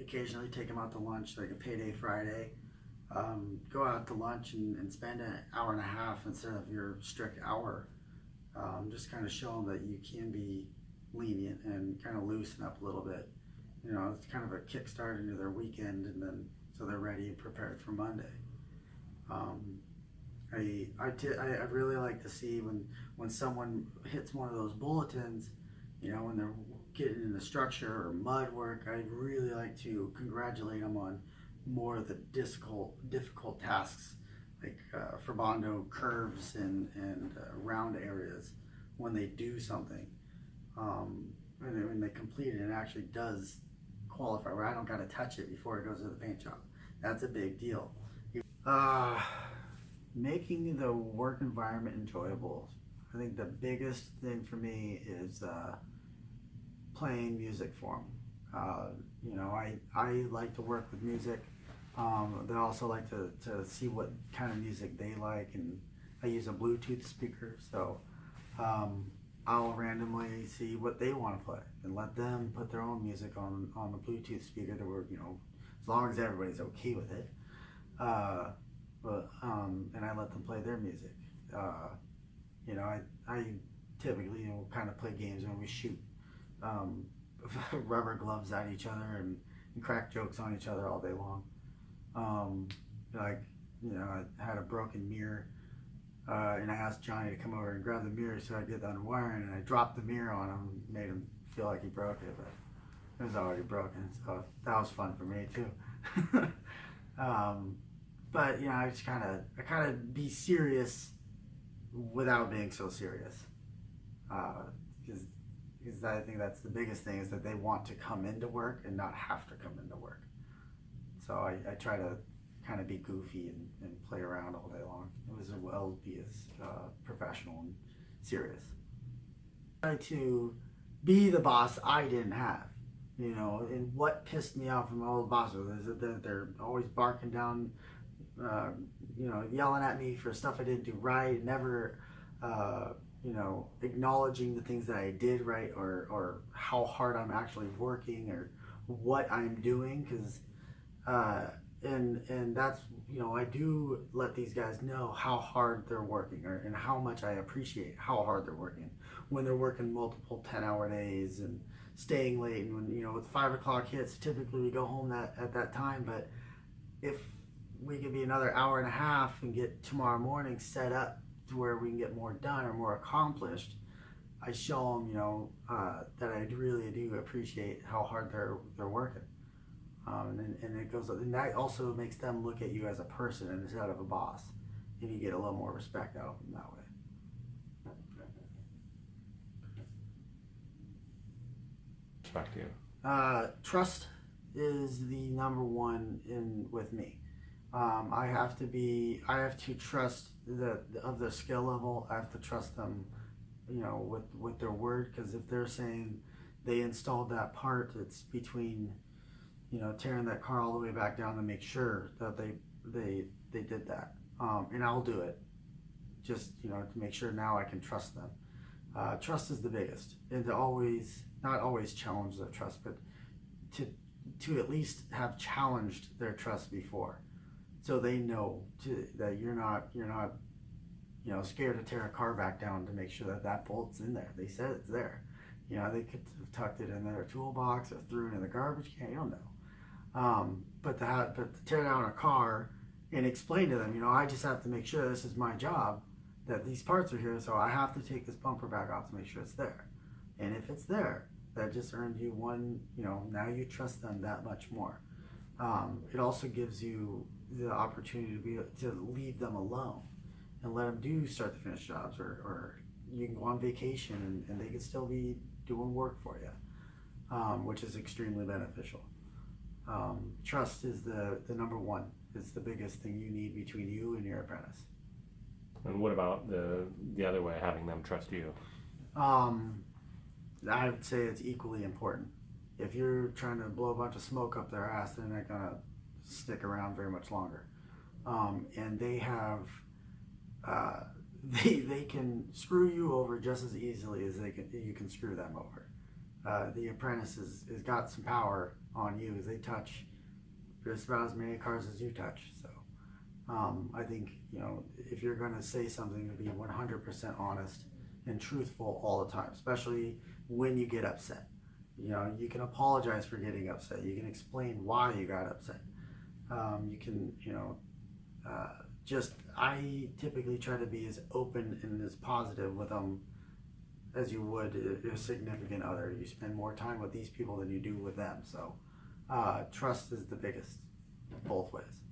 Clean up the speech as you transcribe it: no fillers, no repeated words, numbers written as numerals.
Occasionally take them out to lunch, like a payday Friday. Go out to lunch and spend an hour and a half instead of your strict hour. Just kind of show them that you can be lenient and kind of loosen up a little bit. It's kind of a kickstart into their weekend, and then so they're ready and prepared for Monday. I really like to see when someone hits one of those bulletins, when they're getting into structure or mud work. I really like to congratulate them on more of the difficult tasks, like for Bondo curves and round areas when they do something. When they complete it, it actually does qualify, where I don't got to touch it before it goes to the paint job. That's a big deal. Making the work environment enjoyable. I think the biggest thing for me is playing music for them. I like to work with music. They also like to see what kind of music they like, and I use a Bluetooth speaker, so I'll randomly see what they want to play and let them put their own music on the Bluetooth speaker to work, as long as everybody's okay with it. And I let them play their music. I typically kind of play games when we shoot rubber gloves at each other and crack jokes on each other all day long. I had a broken mirror, and I asked Johnny to come over and grab the mirror so I did the unwiring, and I dropped the mirror on him and made him feel like he broke it, but it was already broken, so that was fun for me too. But I just kind of be serious without being so serious, because I think that's the biggest thing, is that they want to come into work and not have to come into work. So I try to kind of be goofy and play around all day long, as well as be as professional and serious. I try to be the boss I didn't have, and what pissed me off from my old bosses is that they're always barking down, yelling at me for stuff I didn't do right, never, acknowledging the things that I did right, or how hard I'm actually working, or what I'm doing, because and that's, I do let these guys know how hard they're working, and how much I appreciate how hard they're working when they're working multiple 10-hour days and staying late. And when, with 5 o'clock hits, typically we go home at that time, but if we could be another hour and a half and get tomorrow morning set up to where we can get more done or more accomplished, I show them, that I really do appreciate how hard they're working. And it goes, and that also makes them look at you as a person instead of a boss, and you get a little more respect out of them that way. Respect you. Trust is the number one with me. I have to trust of their skill level. I have to trust them, with their word, because if they're saying they installed that part, it's between, tearing that car all the way back down to make sure that they did that. And I'll do it, just, to make sure now I can trust them. Trust is the biggest, and to not always challenge their trust, but to at least have challenged their trust before, so they know that you're not scared to tear a car back down to make sure that bolt's in there. They said it's there. They could have tucked it in their toolbox or threw it in the garbage can. You don't know. But to tear down a car and explain to them, I just have to make sure this is my job, that these parts are here, so I have to take this bumper back off to make sure it's there. And if it's there, that just earned you one. Now you trust them that much more. It also gives you the opportunity to leave them alone and let them do start to finish jobs, or you can go on vacation and they can still be doing work for you, which is extremely beneficial. Trust is the number one. It's the biggest thing you need between you and your apprentice. And what about the other way, having them trust you? I would say it's equally important. If you're trying to blow a bunch of smoke up their ass, they're not gonna stick around very much longer. And they have, they can screw you over just as easily as you can screw them over. The apprentice has got some power on you. They touch just about as many cars as you touch. So I think, if you're going to say something, to be 100% honest and truthful all the time, especially when you get upset. You can apologize for getting upset. You can explain why you got upset. You can, I typically try to be as open and as positive with them as you would a significant other. You spend more time with these people than you do with them. So trust is the biggest, both ways.